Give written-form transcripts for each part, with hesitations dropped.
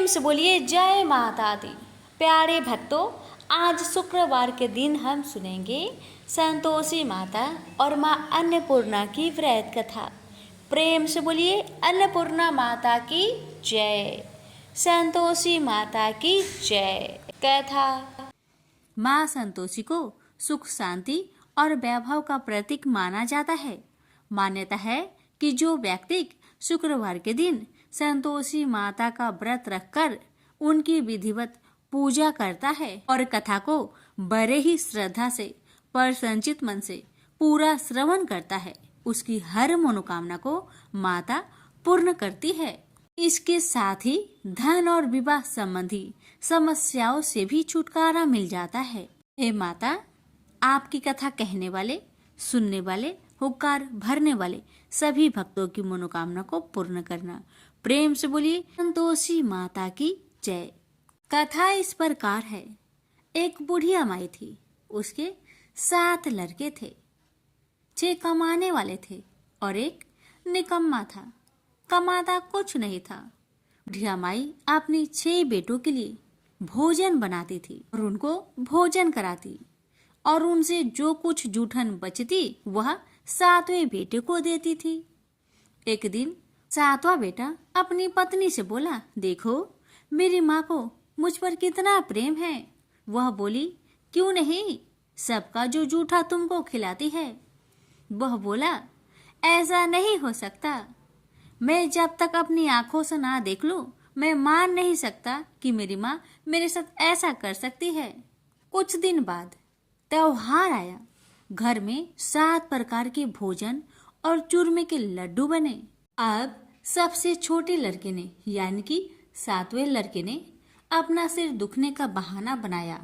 प्रेम से बोलिए जय माता दी। प्यारे भक्तों, आज शुक्रवार के दिन हम सुनेंगे संतोषी माता और माँ अन्नपूर्णा की व्रत कथा। प्रेम से बोलिए अन्नपूर्णा माता की जय, संतोषी माता की जय। कथा। माँ संतोषी को सुख, शांति और वैभव का प्रतीक माना जाता है। मान्यता है कि जो व्यक्ति शुक्रवार के दिन संतोषी माता का व्रत रखकर उनकी विधिवत पूजा करता है और कथा को बड़े ही श्रद्धा से प्रसन्नचित मन से पूरा श्रवण करता है, उसकी हर मनोकामना को माता पूर्ण करती है। इसके साथ ही धन और विवाह संबंधी समस्याओं से भी छुटकारा मिल जाता है। हे माता, आपकी कथा कहने वाले, सुनने वाले, हुक्कार भरने वाले सभी भक्तों की मनोकामना को पूर्ण करना। प्रेम से बोलिए संतोषी माता की जय। कथा इस प्रकार है। एक बुढ़िया माई थी, उसके 7 लड़के थे। 6 कमाने वाले थे और एक निकम्मा था, कमाता कुछ नहीं था। बुढ़िया माई अपनी 6 बेटों के लिए भोजन बनाती थी और उनको भोजन कराती और उनसे जो कुछ जूठन बचती वह 7वें बेटे को देती थी। एक दिन 7वां बेटा अपनी पत्नी से बोला, देखो मेरी माँ को मुझ पर कितना प्रेम है। वह बोली, क्यों नहीं, सबका जो जूठा तुमको खिलाती है। वह बोला, ऐसा नहीं हो सकता। मैं जब तक अपनी आंखों से ना देख लूं, मैं मान नहीं सकता कि मेरी माँ मेरे साथ ऐसा कर सकती है। कुछ दिन बाद त्योहार आया। घर में 7 प्रकार के भोजन और चूरमे के लड्डू बने। अब सबसे छोटे लड़के ने यानी कि 7वें लड़के ने अपना सिर दुखने का बहाना बनाया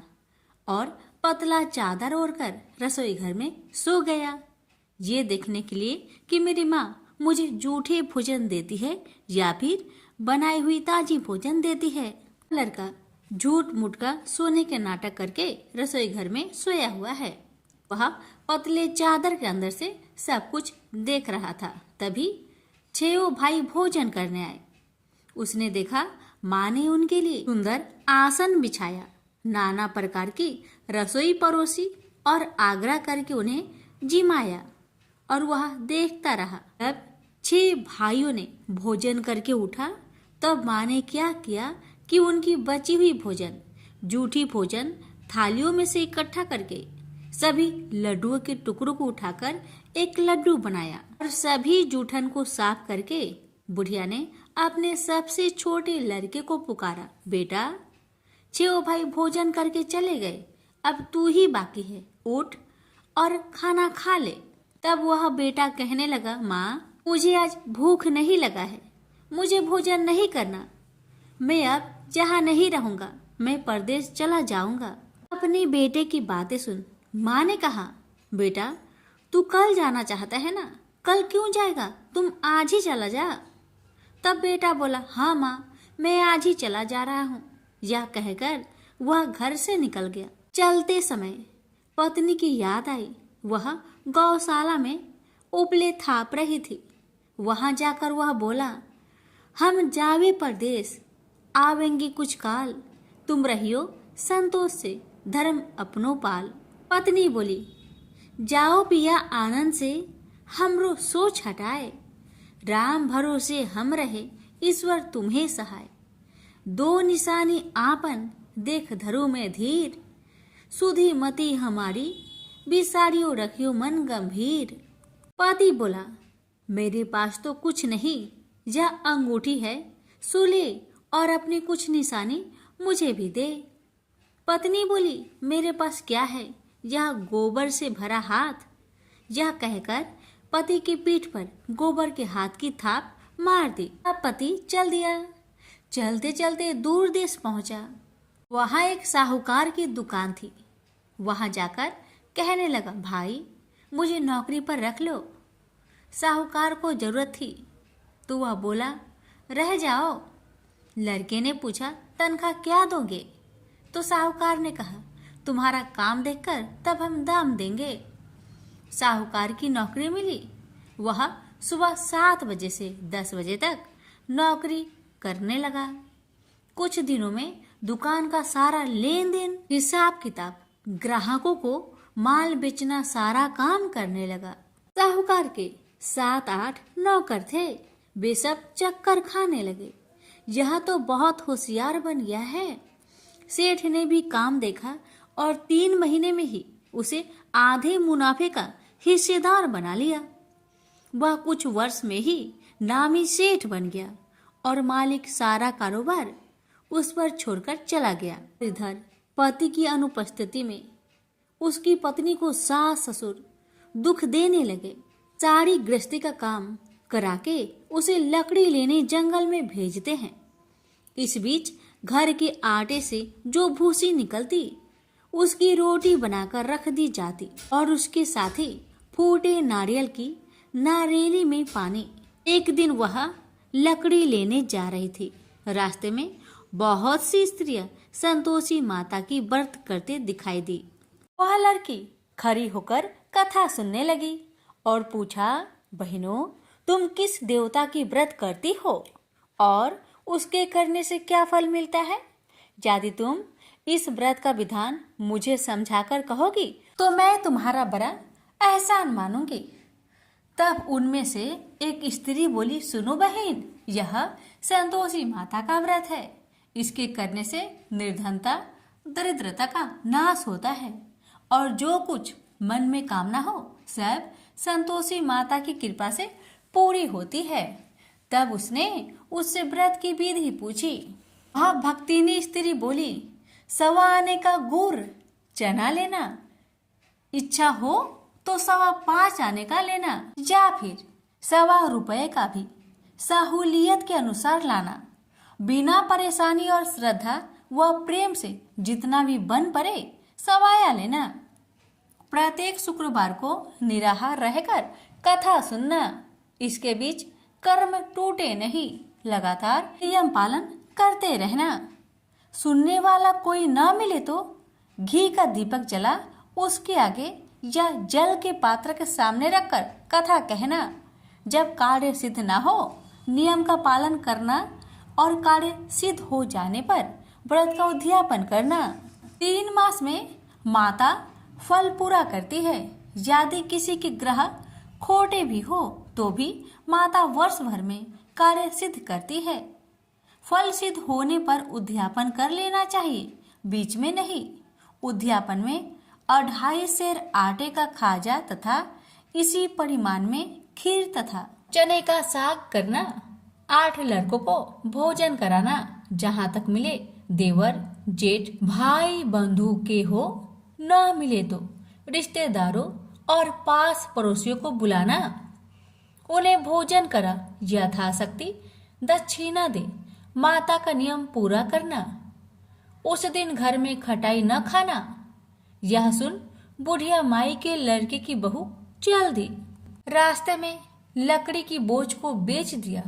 और पतला चादर ओढ़कर रसोई घर में सो गया, ये देखने के लिए कि मेरी माँ मुझे जूठे भोजन देती है या फिर बनाई हुई ताजी भोजन देती है। लड़का झूठ मूठ का सोने के नाटक करके रसोई घर में सोया हुआ है। वह पतले चादर के अंदर से सब कुछ देख रहा था। तभी 6 भाई भोजन करने आए। उसने देखा माँ ने उनके लिए सुंदर आसन बिछाया, नाना प्रकार की रसोई परोसी और आग्रह करके उन्हें जिमाया और वह देखता रहा। तब 6 भाइयों ने भोजन करके उठा। तब माँ ने क्या किया कि उनकी बची हुई भोजन, जूठी भोजन थालियों में से इकट्ठा करके सभी लड्डुओं के टुकड़ों को उठाकर एक लड्डू बनाया और सभी जूठन को साफ करके बुढ़िया ने अपने सबसे छोटे लड़के को पुकारा, बेटा 6 भाई भोजन करके चले गए, अब तू ही बाकी है, उठ और खाना खा ले। तब वह बेटा कहने लगा, माँ मुझे आज भूख नहीं लगा है, मुझे भोजन नहीं करना, मैं अब जहाँ नहीं रहूंगा, मैं परदेश चला जाऊंगा। अपने बेटे की बातें सुन माँ ने कहा, बेटा तू कल जाना चाहता है ना, कल क्यों जाएगा, तुम आज ही चला जा। तब बेटा बोला, हाँ माँ, मैं आज ही चला जा रहा हूँ। यह कहकर वह घर से निकल गया। चलते समय पत्नी की याद आई। वह गौशाला में उपले थाप रही थी। वहां जाकर वह बोला, हम जावे परदेश, आवेंगे कुछ काल, तुम रहियो संतोष से, धर्म अपनो पाल। पत्नी बोली, जाओ पिया आनंद से, हमरो सोच हटाए, राम भरोसे हम रहे, ईश्वर तुम्हें सहाय। 2 निशानी आपन, देख धरो में धीर, सुधी मती हमारी, बिसारियो रखियो मन गंभीर। पति बोला, मेरे पास तो कुछ नहीं, यह अंगूठी है, सुले और अपनी कुछ निशानी मुझे भी दे। पत्नी बोली, मेरे पास क्या है, यह गोबर से भरा हाथ। यह कहकर पति की पीठ पर गोबर के हाथ की थाप मार दी। अब पति चल दिया। चलते चलते दूर देश पहुंचा। वहां एक साहूकार की दुकान थी। वहां जाकर कहने लगा, भाई मुझे नौकरी पर रख लो। साहूकार को जरूरत थी तो वह बोला, रह जाओ। लड़के ने पूछा, तनख्वाह क्या दोगे? तो साहूकार ने कहा, तुम्हारा काम देखकर तब हम दाम देंगे। साहूकार की नौकरी मिली। वह सुबह 7 बजे से 10 बजे तक नौकरी करने लगा। कुछ दिनों में दुकान का सारा लेन देन, हिसाब किताब, ग्राहकों को माल बेचना, सारा काम करने लगा। साहूकार के 7-8 नौकर थे, वे सब चक्कर खाने लगे। यह तो बहुत होशियार बन गया है। सेठ ने भी काम देखा और 3 महीने में ही उसे आधे मुनाफे का हिस्सेदार बना लिया। वह कुछ वर्ष में ही नामी सेठ बन गया और मालिक सारा कारोबार उस पर छोड़कर चला गया। इधर पति की अनुपस्थिति में उसकी पत्नी को सास ससुर दुख देने लगे। सारी गृहस्थी का काम करा के उसे लकड़ी लेने जंगल में भेजते हैं। इस बीच घर के आटे से जो भूसी निकलती उसकी रोटी बनाकर रख दी जाती और उसके साथ ही फूटे नारियल की नारेली में पानी। एक दिन वह लकड़ी लेने जा रही थी। रास्ते में बहुत सी स्त्रियां संतोषी माता की व्रत करते दिखाई दी। वह लड़की खड़ी होकर कथा सुनने लगी और पूछा, बहनों, तुम किस देवता की व्रत करती हो और उसके करने से क्या फल मिलता है? यदि तुम इस व्रत का विधान मुझे समझाकर कहोगी तो मैं तुम्हारा बड़ा एहसान मानूंगी। तब उनमें से एक स्त्री बोली, सुनो बहन, यह संतोषी माता का व्रत है। इसके करने से निर्धनता, दरिद्रता का नाश होता है और जो कुछ मन में कामना हो सब संतोषी माता की कृपा से पूरी होती है। तब उसने उससे व्रत की विधि पूछी। वह भक्तिनी स्त्री बोली, 1.25 आने का गुड़ चना लेना, इच्छा हो तो 5.25 आने का लेना या फिर 1.25 रुपए का भी सहूलियत के अनुसार लाना। बिना परेशानी और श्रद्धा व प्रेम से जितना भी बन पड़े सवाया लेना। प्रत्येक शुक्रवार को निराहार रहकर कथा सुनना। इसके बीच कर्म टूटे नहीं, लगातार नियम पालन करते रहना। सुनने वाला कोई ना मिले तो घी का दीपक जला उसके आगे या जल के पात्र के सामने रखकर कथा कहना। जब कार्य सिद्ध ना हो नियम का पालन करना और कार्य सिद्ध हो जाने पर व्रत का उद्यापन करना। 3 मास में माता फल पूरा करती है। यदि किसी के ग्रह खोटे भी हो तो भी माता वर्ष भर में कार्य सिद्ध करती है। फल सिद्ध होने पर उद्यापन कर लेना चाहिए, बीच में नहीं। उद्यापन में 2.5 सेर आटे का खाजा तथा इसी परिमाण में खीर तथा चने का साग करना। 8 लड़कों को भोजन कराना। जहाँ तक मिले देवर, जेठ, भाई बंधु के हो, न मिले तो रिश्तेदारों और पास पड़ोसियों को बुलाना। उन्हें भोजन करा, यथाशक्ति दक्षिणा दे। माता का नियम पूरा करना। उस दिन घर में खटाई न खाना। यह सुन बुढ़िया माई के लड़के की बहू चल दी। रास्ते में लकड़ी की बोझ को बेच दिया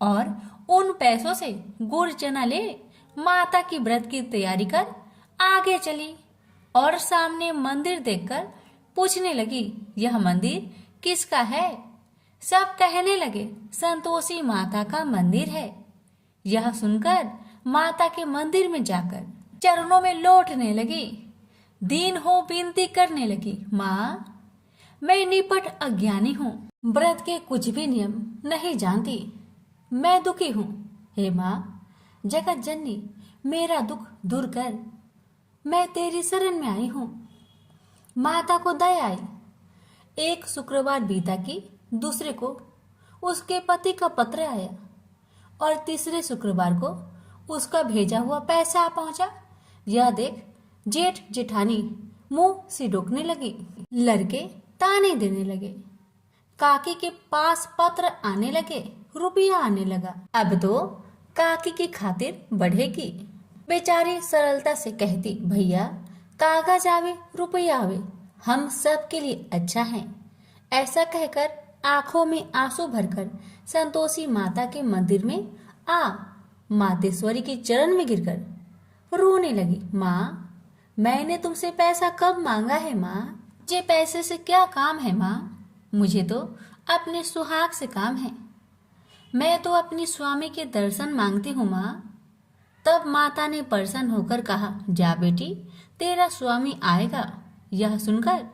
और उन पैसों से गुड़ चना ले माता की व्रत की तैयारी कर आगे चली और सामने मंदिर देखकर पूछने लगी, यह मंदिर किसका है? सब कहने लगे, संतोषी माता का मंदिर है। यह सुनकर माता के मंदिर में जाकर चरणों में लौटने लगी। दीन हो विनती करने लगी, माँ, मैं निपट अज्ञानी हूँ, व्रत के कुछ भी नियम नहीं जानती, मैं दुखी हूँ। हे माँ, जगत जननी, मेरा दुख दूर कर, मैं तेरी शरण में आई हूँ। माता को दया आई। एक शुक्रवार बीता कि दूसरे को उसके पति का पत्र आया और तीसरे शुक्रवार को उसका भेजा हुआ पैसा आ पहुंचा। यह देख जेठ जेठानी मुंह सिडोकने लगी। लड़के ताने देने लगे। काकी के पास पत्र आने लगे, रुपया आने लगा। अब तो काकी की खातिर बढ़ेगी। बेचारी सरलता से कहती, भैया कागज आवे रुपया आवे, हम सब के लिए अच्छा है। ऐसा कहकर आंखों में आंसू भरकर संतोषी माता के मंदिर में आ मातेश्वरी के चरण में गिरकर रोने लगी। माँ, मैंने तुमसे पैसा कब मांगा है माँ? मुझे पैसे से क्या काम है माँ? मुझे तो अपने सुहाग से काम है। मैं तो अपनी स्वामी के दर्शन मांगती हूँ माँ। तब माता ने प्रसन्न होकर कहा, जा बेटी, तेरा स्वामी आएगा। यह सुनकर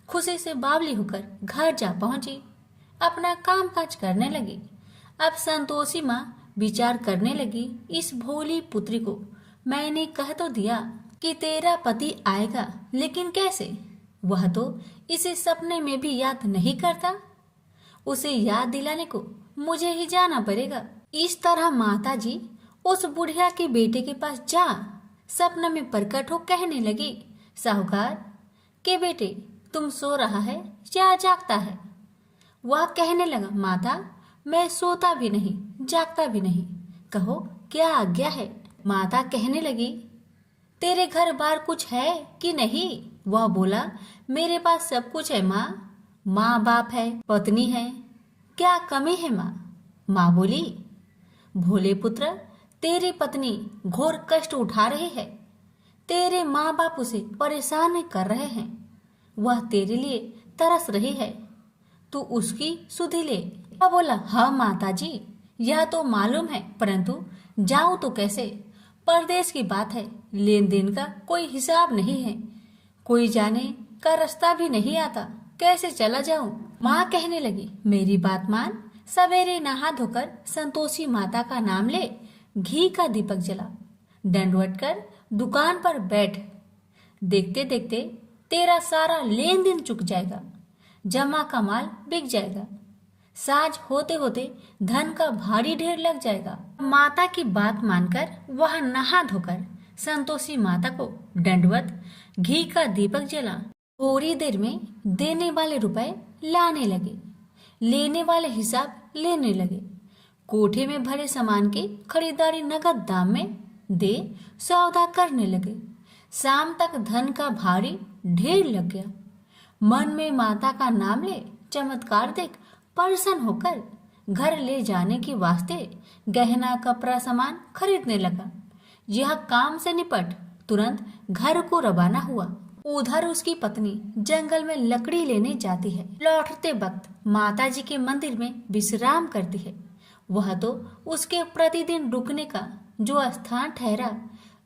खुशी से बावली होकर घर जा पहुंची, अपना काम काज करने लगी। अब संतोषी माँ विचार करने लगी, इस भोली पुत्री को मैंने कह तो दिया कि तेरा पति आएगा, लेकिन कैसे? वह तो इसे सपने में भी याद नहीं करता। उसे याद दिलाने को मुझे ही जाना पड़ेगा। इस तरह माता जी उस बुढ़िया के बेटे के पास जा सपना में प्रकट हो कहने लगी, साहूकार के बेटे, तुम सो रहा है या जागता है? वह कहने लगा, माता मैं सोता भी नहीं जागता भी नहीं, कहो क्या आज्ञा है? माता कहने लगी, तेरे घर बार कुछ है कि नहीं? वह बोला, मेरे पास सब कुछ है माँ, माँ बाप है, पत्नी है, क्या कमी है माँ? माँ बोली, भोले पुत्र, तेरी पत्नी घोर कष्ट उठा रही है, तेरे माँ बाप उसे परेशान कर रहे हैं, वह तेरे लिए तरस रही है, तू उसकी सुधि ले। वह बोला, हाँ माता जी, यह तो मालूम है, परंतु जाऊं तो कैसे? परदेश की बात है, लेन देन का कोई हिसाब नहीं है, कोई जाने का रास्ता भी नहीं आता, कैसे चला जाऊं? माँ कहने लगी, मेरी बात मान, सवेरे नहा धोकर संतोषी माता का नाम ले, घी का दीपक जला, दंडवत कर दुकान पर बैठ, देखते देखते तेरा सारा लेन देन चुक जाएगा, जमा का माल बिक जाएगा, साज होते होते धन का भारी ढेर लग जाएगा। माता की बात मानकर वह नहा धोकर संतोषी माता को दंडवत घी का दीपक जला। थोड़ी देर में देने वाले रुपए लाने लगे, लेने वाले हिसाब लेने लगे, कोठे में भरे सामान की खरीदारी नगद दाम में दे सौदा करने लगे। शाम तक धन का भारी ढेर लग गया। मन में माता का नाम ले चमत्कार देख प्रसन्न होकर घर ले जाने के वास्ते गहना कपड़ा सामान खरीदने लगा। यह काम से निपट तुरंत घर को रवाना हुआ। उधर उसकी पत्नी जंगल में लकड़ी लेने जाती है। लौटते वक्त माता जी के मंदिर में विश्राम करती है। वह तो उसके प्रतिदिन रुकने का जो स्थान ठहरा।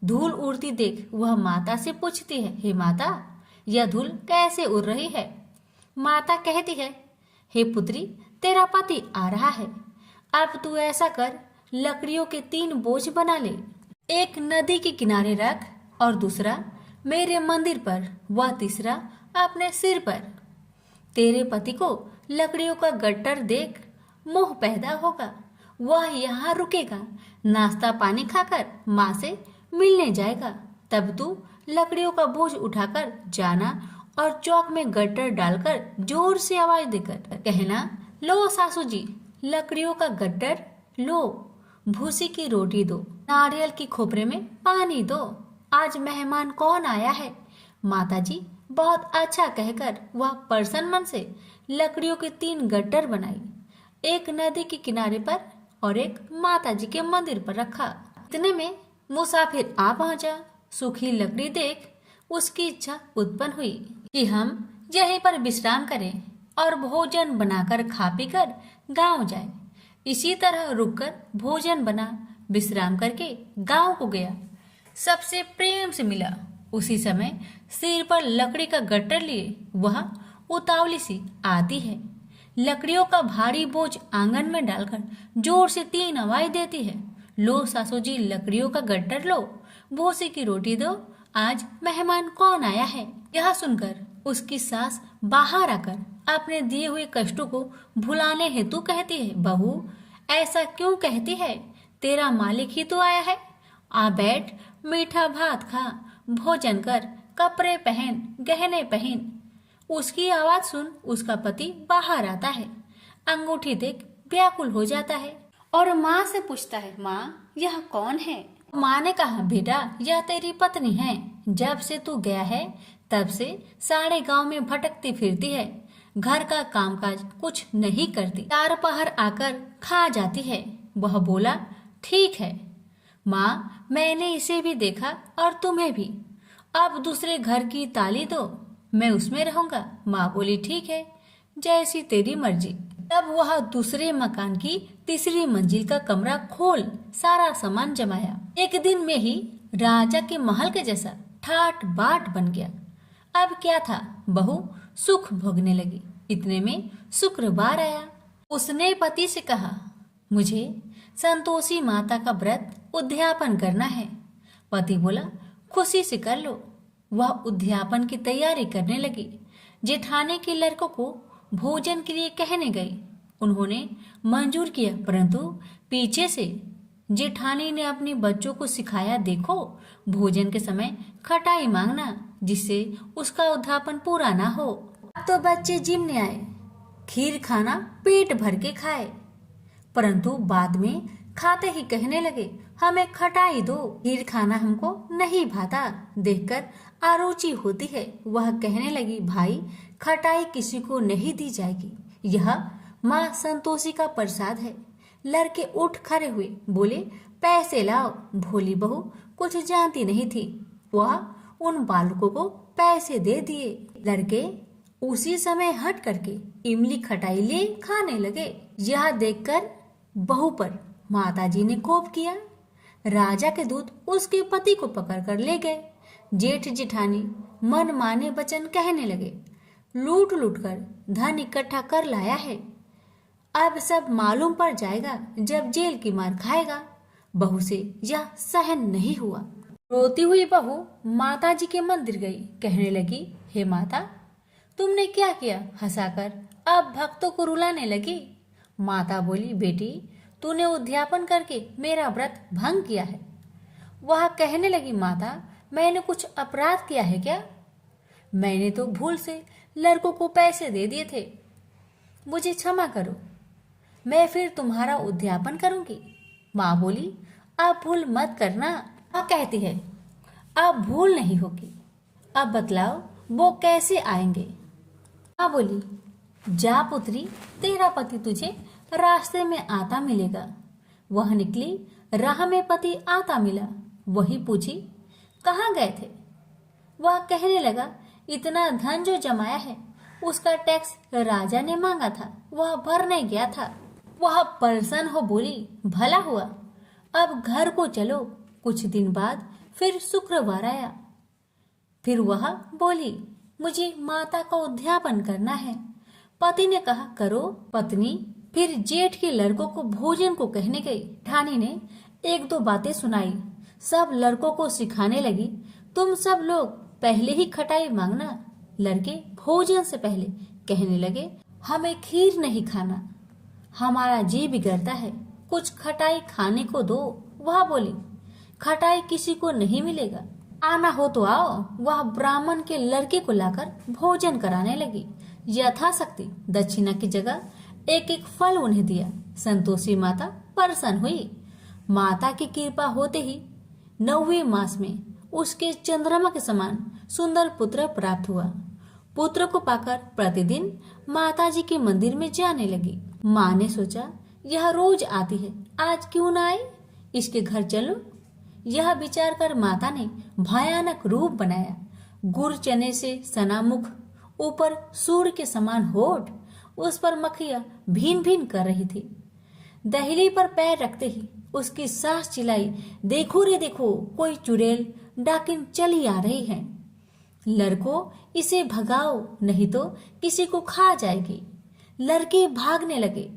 धूल उड़ती देख वह माता से पूछती है, हे माता, यह धूल कैसे उड़ रही है? माता कहती है, हे पुत्री, तेरा पति आ रहा है, अब तू ऐसा कर, लकड़ियों के 3 बोझ बना ले, एक नदी के किनारे रख और दूसरा मेरे मंदिर पर, वह तीसरा अपने सिर पर। तेरे पति को लकड़ियों का गट्टर देख मोह पैदा होगा, वह यहाँ रुकेगा, नाश्ता पानी खाकर माँ से मिलने जाएगा। तब तू लकड़ियों का बोझ उठाकर जाना और चौक में गट्टर डालकर जोर से आवाज देकर कहना, लो सासू जी, लकड़ियों का गट्टर लो, भूसी की रोटी दो, नारियल की खोपरे में पानी दो, आज मेहमान कौन आया है? माता जी बहुत अच्छा कहकर वह प्रसन्न मन से लकड़ियों के 3 गट्टर बनाई, एक नदी के किनारे पर और एक माता जी के मंदिर पर रखा। इतने में मुसाफिर आ पहुंचा। सूखी लकड़ी देख उसकी इच्छा उत्पन्न हुई कि हम यहीं पर विश्राम करें और भोजन बनाकर खा पीकर गांव जाए। इसी तरह रुककर भोजन बना, विश्राम करके गांव को गया, सबसे प्रेम से मिला। उसी समय सिर पर लकड़ी का गट्टर लिए वह उतावली सी आती है। लकड़ियों का भारी बोझ आंगन में डालकर जोर से 3 आवाज देती है, लो सासू जी, लकड़ियों का गट्टर लो, भूसी की रोटी दो, आज मेहमान कौन आया है? यह सुनकर उसकी सास बाहर आकर अपने दिए हुए कष्टों को भुलाने हेतु कहती है, बहू ऐसा क्यों कहती है? तेरा मालिक ही तो आया है, आ बैठ, मीठा भात खा, भोजन कर, कपड़े पहन, गहने पहन। उसकी आवाज सुन उसका पति बाहर आता है, अंगूठी देख व्याकुल हो जाता है और माँ से पूछता है, माँ यह कौन है? माँ ने कहा, बेटा यह तेरी पत्नी है, जब से तू गया है तब से सारे गांव में भटकती फिरती है, घर का कामकाज कुछ नहीं करती, 4 पहर आकर खा जाती है। वह बोला, ठीक है माँ, मैंने इसे भी देखा और तुम्हें भी, अब दूसरे घर की ताली दो, मैं उसमें रहूंगा। माँ बोली, ठीक है, जैसी तेरी मर्जी। तब वह दूसरे मकान की तीसरी मंजिल का कमरा खोल सारा सामान जमाया। एक दिन में ही राजा के महल के जैसा ठाट बाट बन गया। अब क्या था, बहू सुख भोगने लगी। इतने में शुक्रवार आया। उसने पति से कहा, मुझे संतोषी माता का व्रत उद्यापन करना है। पति बोला, खुशी से कर लो। वह उद्यापन की तैयारी करने लगी। जेठानी के लड़कों को भोजन के लिए कहने गई। उन्होंने मंजूर किया, परंतु पीछे से जेठानी ने अपने बच्चों को सिखाया, देखो भोजन के समय खटाई मांगना, जिससे उसका उद्यापन पूरा ना हो। अब तो बच्चे जिमने आए, खीर खाना पेट भर के खाए, परंतु बाद में खाते ही कहने लगे, हमें खटाई दो, खीर खाना हमको नहीं भाता, देखकर अरुचि होती है। वह कहने लगी, भाई खटाई किसी को नहीं दी जाएगी, यह माँ संतोषी का प्रसाद है। लड़के उठ खड़े हुए, बोले, पैसे लाओ। भोली बहू कुछ जानती नहीं थी, वह उन बालकों को पैसे दे दिए। लड़के उसी समय हट करके इमली खटाई ले खाने लगे। यह देखकर बहू पर माताजी ने कोप किया। राजा के दूत उसके पति को पकड़कर ले गए। जेठ जेठानी मन माने वचन कहने लगे, लूट लूट कर धन इकट्ठा कर लाया है, अब सब मालूम पड़ जाएगा जब जेल की मार खाएगा। बहू से यह सहन नहीं हुआ। रोती हुई बहू माताजी के मंदिर गई। कहने लगी, हे माता, तुमने क्या किया? हंसाकर अब भक्तों को रुलाने लगी। माता बोली, बेटी तूने उद्यापन करके मेरा व्रत भंग किया है। वह कहने लगी, माता मैंने कुछ अपराध किया है क्या? मैंने तो भूल से लड़कों को पैसे दे दिए थे, मुझे क्षमा करो, मैं फिर तुम्हारा उद्यापन करूंगी। माँ बोली, अब भूल मत करना। माँ कहती है, अब भूल नहीं होगी, अब बतलाओ वो कैसे आएंगे? माँ बोली, जा पुत्री, तेरा पति तुझे रास्ते में आता मिलेगा। वह निकली, राह में पति आता मिला। वही पूछी, कहाँ गए थे? वह कहने लगा, इतना धन जो जमाया है उसका टैक्स राजा ने मांगा था, वह भरने गया था। वह परेशान हो बोली, भला हुआ, अब घर को चलो। कुछ दिन बाद फिर शुक्रवार आया। फिर वह बोली, मुझे माता का उद्यापन करना है। पति ने कहा, करो। पत्नी फिर जेठ के लड़कों को भोजन को कहने गई। ठानी ने एक दो बातें सुनाई। सब लड़कों को सिखाने लगी, तुम सब लोग पहले ही खटाई मांगना। लड़के भोजन से पहले कहने लगे, हमें खीर नहीं खाना, हमारा जी बिगड़ता है, कुछ खटाई खाने को दो। वह बोली, खटाई किसी को नहीं मिलेगा, आना हो तो आओ। वह ब्राह्मण के लड़के को लाकर भोजन कराने लगी। यथाशक्ति दक्षिणा की जगह एक एक फल उन्हें दिया। संतोषी माता प्रसन्न हुई। माता की कृपा होते ही 9वें मास में उसके चंद्रमा के समान सुंदर पुत्र प्राप्त हुआ। पुत्र को पाकर प्रतिदिन माताजी के मंदिर में जाने लगी। माँ ने सोचा, यह रोज आती है, आज क्यों न आए, इसके घर चलो। यह विचार कर माता ने भयानक रूप बनाया। गुड़ चने से सना मुख, ऊपर सूर्य के समान होठ, उस पर मक्खियां भीन भीन कर रही थी। दहली पर पैर रखते ही उसकी सास चिल्लाई, देखो रे देखो, कोई चुड़ैल डाकिन चली आ रही है, लड़को इसे भगाओ नहीं तो किसी को खा जाएगी। लड़के भागने लगे,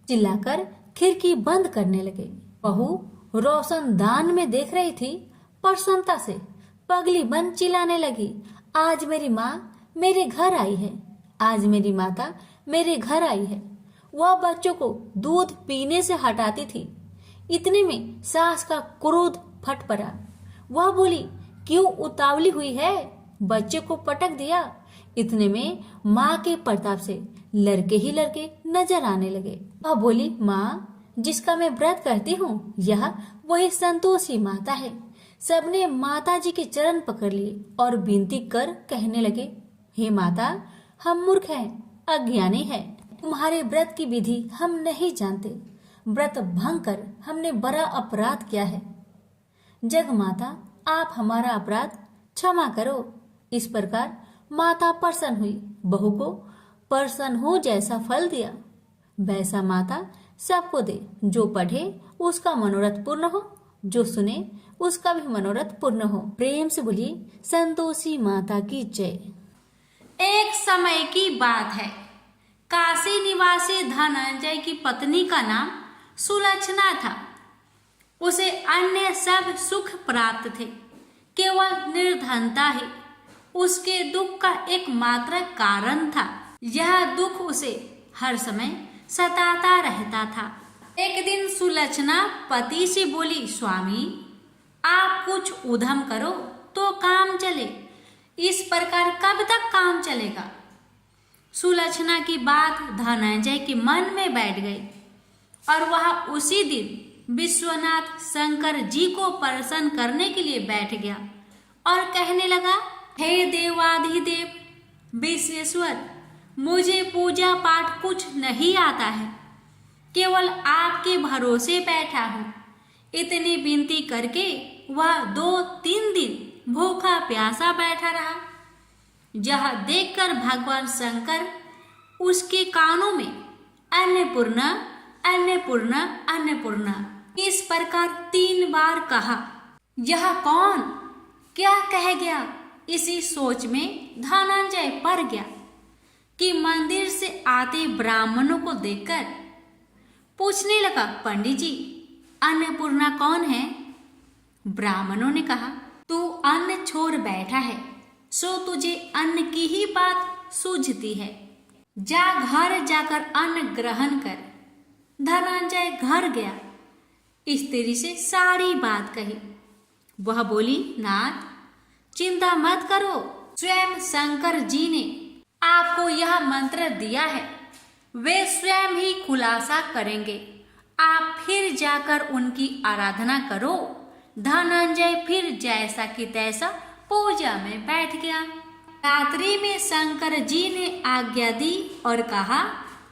चिल्लाकर खिड़की बंद करने लगे। बहू रोशनदान में देख रही थी। प्रसन्नता से पगली बन चिल्लाने लगी, आज मेरी माँ मेरे घर आई है, आज मेरी माता मेरे घर आई है। वह बच्चों को दूध पीने से हटाती थी। इतने में सास का क्रोध फट पड़ा। वह बोली, क्यों उतावली हुई है, बच्चे को पटक दिया। इतने में माँ के प्रताप से लड़के ही लड़के नजर आने लगे। वह बोली, माँ जिसका मैं व्रत करती हूँ, यह वही संतोषी माता है। सबने माता जी के चरण पकड़ लिए और विनती कर कहने लगे, हे माता, हम मूर्ख हैं, अज्ञानी हैं, तुम्हारे व्रत की विधि हम नहीं जानते, व्रत भंग कर हमने बड़ा अपराध किया है। जग माता, आप हमारा अपराध क्षमा करो। इस प्रकार माता प्रसन्न हुई, बहू को प्रसन्न हो जैसा फल दिया। वैसा माता सबको दे, जो पढ़े उसका मनोरथ पूर्ण हो, जो सुने उसका भी मनोरथ पूर्ण हो। प्रेम से बोलिए संतोषी माता की जय। एक समय की बात है, काशी निवासी धनंजय की पत्नी का नाम सुलक्षणा था। उसे अन्य सब सुख प्राप्त थे, केवल निर्धनता ही उसके दुख का एकमात्र कारण था। यह दुख उसे हर समय सताता रहता था। एक दिन सुलक्षणा पति से बोली, स्वामी आप कुछ उद्यम करो तो काम चले, इस प्रकार कब तक काम चलेगा। सुलक्षणा की बात धनंजय के मन में बैठ गई और वह उसी दिन विश्वनाथ शंकर जी को प्रसन्न करने के लिए बैठ गया और कहने लगा, हे देवाधिदेव विश्वेश्वर, मुझे पूजा पाठ कुछ नहीं आता है, केवल आपके भरोसे बैठा हूँ। इतनी विनती करके वह 2-3 दिन भूखा प्यासा बैठा रहा। यह देखकर भगवान शंकर उसके कानों में अन्नपूर्णा अन्नपूर्णा अन्नपूर्णा इस प्रकार 3 बार कहा। यह कौन क्या कह गया, इसी सोच में धनंजय पड़ गया कि मंदिर से आते ब्राह्मणों को देखकर पूछने लगा, पंडित जी अन्नपूर्णा कौन है। ब्राह्मणों ने कहा, तू अन्न छोड़ बैठा है, सो तुझे अन्न की ही बात सूझती है, जा घर जाकर अन्न ग्रहण कर। धनंजय घर गया, स्त्री से सारी बात कही। वह बोली, नाथ चिंता मत करो, स्वयं शंकर जी ने आपको यह मंत्र दिया है, वे स्वयं ही खुलासा करेंगे, आप फिर जाकर उनकी आराधना करो। धनंजय फिर जैसा कि तैसा पूजा में बैठ गया। रात्रि में शंकर जी ने आज्ञा दी और कहा,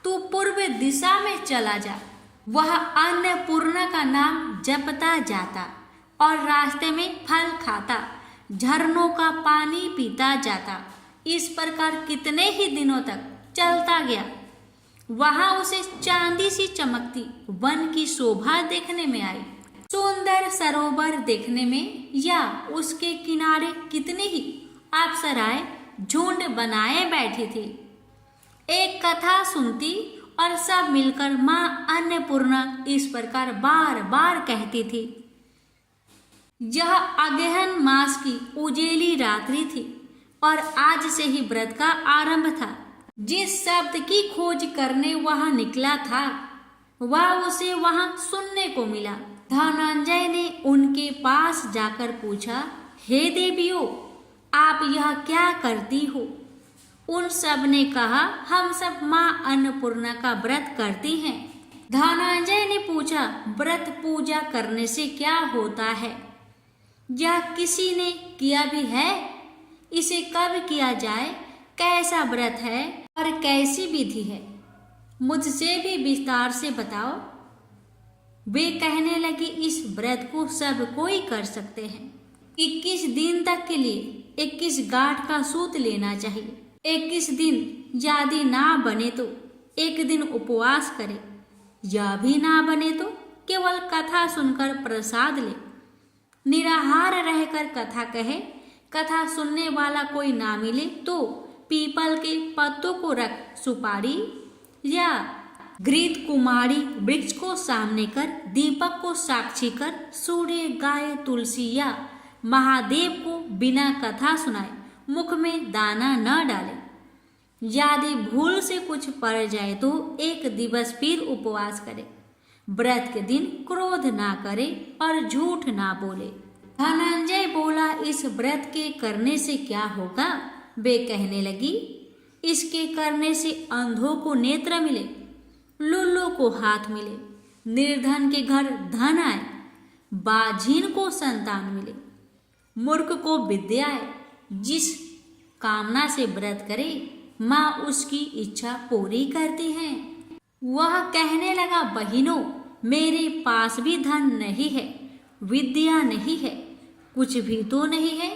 तू पूर्व दिशा में चला जा। वह अन्नपूर्णा का नाम जपता जाता और रास्ते में फल खाता, झरनों का पानी पीता जाता। इस प्रकार कितने ही दिनों तक चलता गया। वहां उसे चांदी सी चमकती वन की शोभा देखने में आई। सुंदर सरोवर देखने में या उसके किनारे कितनी ही अप्सराएं झुंड बनाए बैठी थी। एक कथा सुनती और सब मिलकर मां अन्नपूर्णा इस प्रकार बार बार कहती थी। यह अगहन मास की उजेली रात्रि थी और आज से ही व्रत का आरंभ था। जिस शब्द की खोज करने वहां निकला था वह उसे वहां सुनने को मिला। धनंजय ने उनके पास जाकर पूछा, हे देवियों, आप यह क्या करती हो। उन सब ने कहा, हम सब मां अन्नपूर्णा का व्रत करती हैं। धनंजय ने पूछा, व्रत पूजा करने से क्या होता है, यह किसी ने किया भी है, इसे कब किया जाए, कैसा व्रत है और कैसी विधि है, मुझसे भी विस्तार से बताओ। वे कहने लगे, इस व्रत को सब कोई कर सकते हैं। 21 दिन तक के लिए 21 गांठ का सूत लेना चाहिए। 21 दिन यदि ना बने तो एक दिन उपवास करे, यह भी ना बने तो केवल कथा सुनकर प्रसाद ले। निराहार रहकर कथा कहे, कथा सुनने वाला कोई ना मिले तो पीपल के पत्तों को रख सुपारी या घृत कुमारी वृक्ष को सामने कर, दीपक को साक्षी कर, सूर्य गाय तुलसी या महादेव को बिना कथा सुनाए मुख में दाना न डाले। यदि भूल से कुछ पड़ जाए तो एक दिवस फिर उपवास करे। व्रत के दिन क्रोध ना करे और झूठ ना बोले। धनंजय बोला, इस व्रत के करने से क्या होगा। वे कहने लगी, इसके करने से अंधों को नेत्र मिले, लुल्लू को हाथ मिले, निर्धन के घर धन आए, बाझीन को संतान मिले, मूर्ख को विद्या आए। जिस कामना से व्रत करे माँ उसकी इच्छा पूरी करती है। वह कहने लगा, बहिनों, मेरे पास भी धन नहीं है, विद्या नहीं है, कुछ भी तो नहीं है।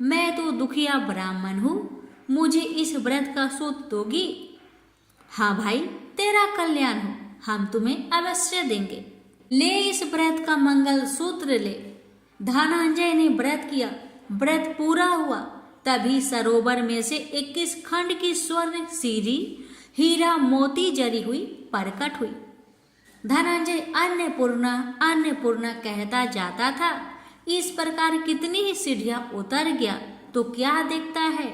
मैं तो दुखिया ब्राह्मण हूँ, मुझे इस व्रत का सूत दोगी। हाँ भाई, तेरा कल्याण हो, हम तुम्हें अवश्य देंगे। ले इस व्रत का मंगल सूत्र ले। धनंजय ने व्रत किया, व्रत पूरा हुआ। तभी सरोवर में से 21 खंड की स्वर्ण सीरी हीरा मोती जरी हुई प्रकट हुई। धनंजय अन्नपूर्णा अन्नपूर्णा कहता जाता था। इस प्रकार कितनी ही सीढ़ियां उतर गया तो क्या देखता है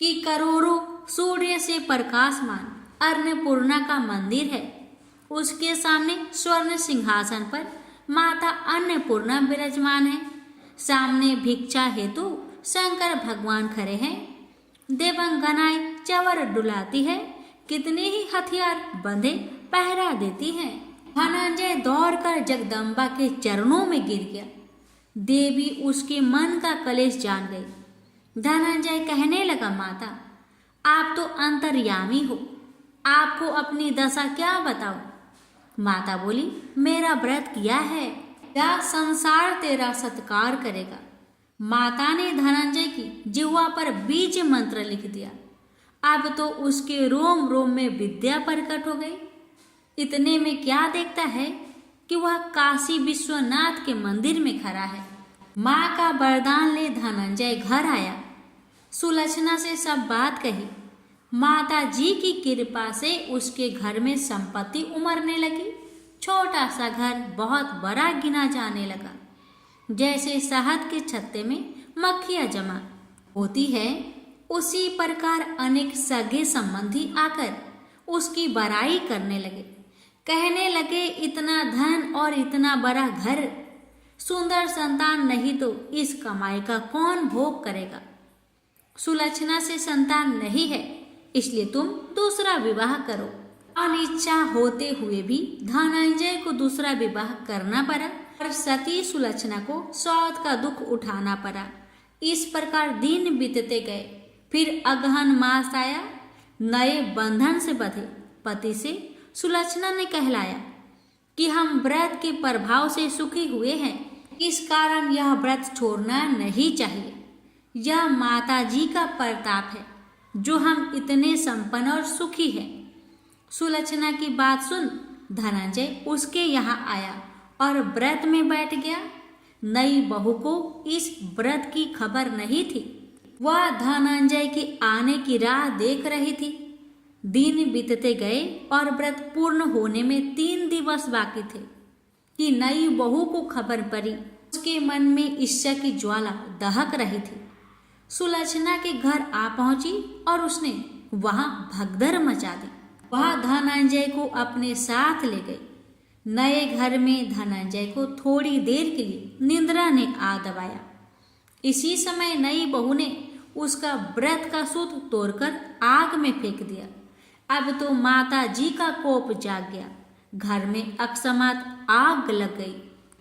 कि करोड़ों सूर्य से प्रकाशमान अन्नपूर्णा का मंदिर है। उसके सामने स्वर्ण सिंहासन पर माता अन्नपूर्णा विराजमान है। सामने भिक्षा हेतु शंकर भगवान खड़े हैं। देवंगनाएं चवर डुलाती है, कितने ही हथियार बंधे पहरा देती हैं। धनंजय दौड़कर जगदम्बा के चरणों में गिर गया। देवी उसके मन का कलेश जान गई। धनंजय कहने लगा, माता आप तो अंतर्यामी हो, आपको अपनी दशा क्या बताओ। माता बोली, मेरा व्रत किया है, क्या संसार तेरा सत्कार करेगा। माता ने धनंजय की जिह्वा पर बीज मंत्र लिख दिया। अब तो उसके रोम रोम में विद्या प्रकट हो गई। इतने में क्या देखता है कि वह काशी विश्वनाथ के मंदिर में खड़ा है। माँ का वरदान ले धनंजय घर आया। सुलक्षणा से सब बात कही। माता जी की कृपा से उसके घर में संपत्ति उमड़ने लगी। छोटा सा घर बहुत बड़ा गिना जाने लगा। जैसे शहद के छत्ते में मक्खियाँ जमा होती है, उसी प्रकार अनेक सगे संबंधी आकर उसकी बड़ाई करने लगे। कहने लगे, इतना धन और इतना बड़ा घर, सुंदर संतान नहीं तो इस कमाई का कौन भोग करेगा। सुलक्षणा से संतान नहीं है, इसलिए तुम दूसरा विवाह करो। अनिच्छा होते हुए भी धनंजय को दूसरा विवाह करना पड़ा और सती सुलक्षणा को सौत का दुख उठाना पड़ा। इस प्रकार दिन बीतते गए। फिर अगहन मास आया। नए बंधन से बंधे पति से सुलक्षणा ने कहलाया कि हम व्रत के प्रभाव से सुखी हुए हैं, इस कारण यह व्रत छोड़ना नहीं चाहिए। यह माता जी का प्रताप है जो हम इतने संपन्न और सुखी हैं। सुलक्षणा की बात सुन धनंजय उसके यहाँ आया और व्रत में बैठ गया। नई बहू को इस व्रत की खबर नहीं थी। वह धनंजय के आने की राह देख रही थी। दिन बीतते गए और व्रत पूर्ण होने में 3 दिवस बाकी थे कि नई बहू को खबर पड़ी। उसके मन में ईर्ष्या की ज्वाला दहक रही थी। सुलक्षणा के घर आ पहुंची और उसने वहां भगदड़ मचा दी। वह धनंजय को अपने साथ ले गई। नए घर में धनंजय को थोड़ी देर के लिए निद्रा ने आ दबाया। इसी समय नई बहू ने उसका व्रत का सूत तोड़कर आग में फेंक दिया। अब तो माता जी का कोप जाग गया। घर में अकस्मात आग लग गई।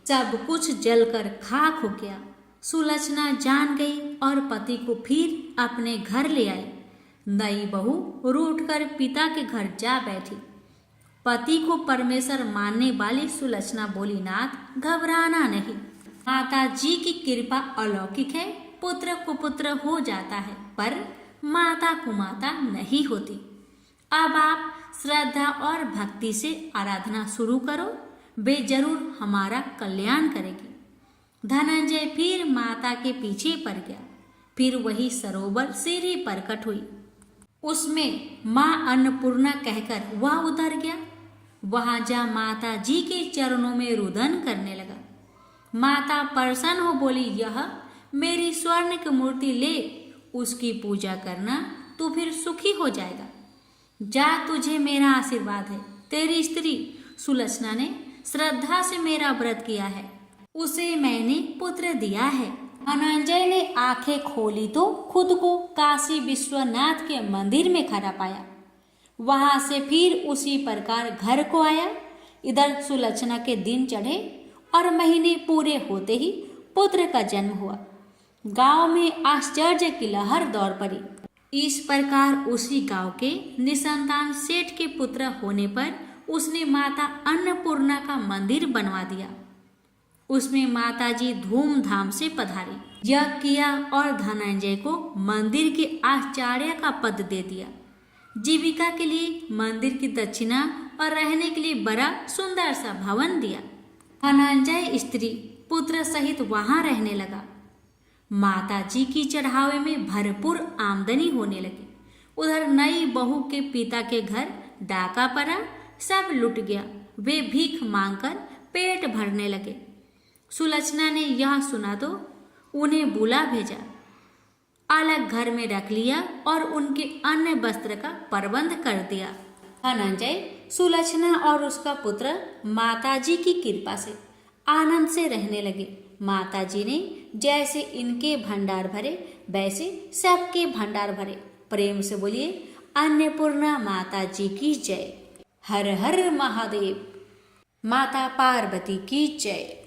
सब कुछ जलकर खाक हो गया। सुलक्षणा जान गई और पति को फिर अपने घर ले आई। नई बहू रूठकर पिता के घर जा बैठी। पति को परमेश्वर मानने वाली सुलक्षणा बोली, नाथ घबराना नहीं, माता जी की कृपा अलौकिक है। पुत्र कुपुत्र हो जाता है पर माता कुमाता नहीं होती। अब आप श्रद्धा और भक्ति से आराधना शुरू करो, वे जरूर हमारा कल्याण करेगी। धनंजय फिर माता के पीछे पड़ गया। फिर वही सरोवर सीढ़ी प्रकट हुई। उसमें माँ अन्नपूर्णा कहकर वह उतर गया। वहां जा माता जी के चरणों में रुदन करने लगा। माता प्रसन्न हो बोली, यह मेरी स्वर्ण की मूर्ति ले, उसकी पूजा करना, तू फिर सुखी हो जाएगा। जा, तुझे मेरा आशीर्वाद है। तेरी स्त्री सुलक्षणा ने श्रद्धा से मेरा व्रत किया है, उसे मैंने पुत्र दिया है। धनंजय ने आंखें खोली तो खुद को काशी विश्वनाथ के मंदिर में खड़ा पाया। वहां से फिर उसी प्रकार घर को आया। इधर सुलक्षणा के दिन चढ़े और महीने पूरे होते ही पुत्र का जन्म हुआ। गांव में आश्चर्य की लहर दौड़ पड़ी। इस प्रकार उसी गांव के निसंतान सेठ के पुत्र होने पर उसने माता अन्नपूर्णा का मंदिर बनवा दिया। उसमें माताजी धूमधाम से पधारी, यज्ञ किया और धनंजय को मंदिर के आचार्य का पद दे दिया। जीविका के लिए मंदिर की दक्षिणा और रहने के लिए बड़ा सुंदर सा भवन दिया। धनंजय स्त्री पुत्र सहित वहां रहने लगा। माता जी की चढ़ावे में भरपूर आमदनी होने लगी। उधर नई बहू के पिता के घर डाका पड़ा, सब लुट गया। वे भीख मांगकर पेट भरने लगे। सुलक्षणा ने यह सुना तो उन्हें बुला भेजा, अलग घर में रख लिया और उनके अन्य वस्त्र का प्रबंध कर दिया। धनंजय, सुलक्षणा और उसका पुत्र माताजी की कृपा से आनंद से रहने लगे। माताजी ने जैसे इनके भंडार भरे वैसे सबके भंडार भरे। प्रेम से बोलिए अन्नपूर्णा माता जी की जय। हर हर महादेव। माता पार्वती की जय।